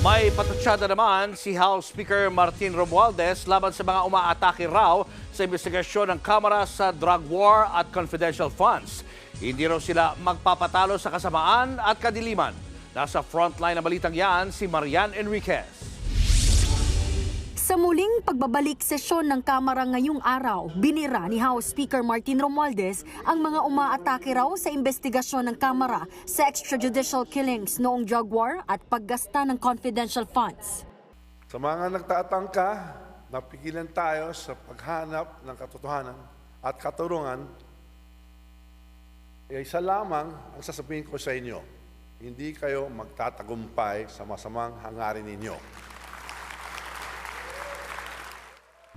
May patutsada naman si House Speaker Martin Romualdez laban sa mga umaatake raw sa investigasyon ng Kamara sa drug war at confidential funds. Hindi raw sila magpapatalo sa kasamaan at kadiliman. Nasa frontline na balitang yan si Marian Enriquez. Sa muling pagbabalik sesyon ng Kamara ngayong araw, binira ni House Speaker Martin Romualdez ang mga umaatake raw sa investigasyon ng Kamara sa extrajudicial killings noong drug war at paggasta ng confidential funds. Sa mga nagtatangka, napigilan tayo sa paghanap ng katotohanan at katurungan, isa lamang ang sasabihin ko sa inyo, hindi kayo magtatagumpay sa masamang hangarin ninyo.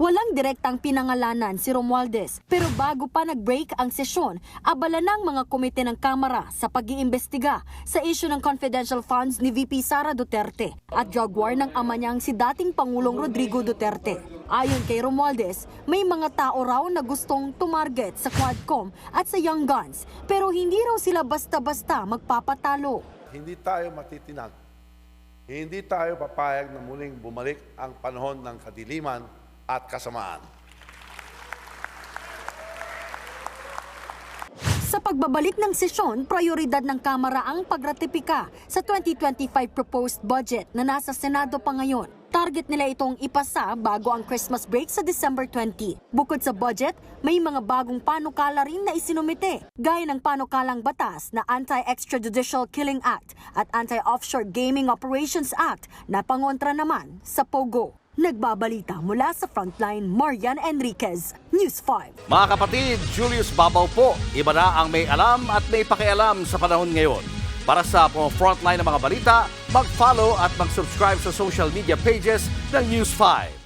Walang direktang pinangalanan si Romualdez pero bago pa nag-break ang sesyon, abala ng mga komite ng Kamara sa pag-iimbestiga sa issue ng confidential funds ni VP Sara Duterte at drug war ng ama niyang si dating Pangulong Rodrigo Duterte. Ayon kay Romualdez, may mga tao raw na gustong tumarget sa Quadcom at sa Young Guns pero hindi raw sila basta-basta magpapatalo. Hindi tayo matitinag. Hindi tayo papayag na muling bumalik ang panahon ng kadiliman at kasamaan. Sa pagbabalik ng sesyon, prioridad ng Kamara ang pagratipika sa 2025 proposed budget na nasa Senado pa ngayon. Target nila itong ipasa bago ang Christmas break sa December 20. Bukod sa budget, may mga bagong panukala rin na isinumite, gaya ng panukalang batas na Anti-Extrajudicial Killing Act at Anti-Offshore Gaming Operations Act na pangontra naman sa POGO. Nagbabalita mula sa Frontline, Marian Enriquez, News 5. Mga kapatid, Julius Babaw po. Iba na ang may alam at may pakialam sa panahon ngayon. Para sa Frontline ng mga balita, mag-follow at mag-subscribe sa social media pages ng News 5.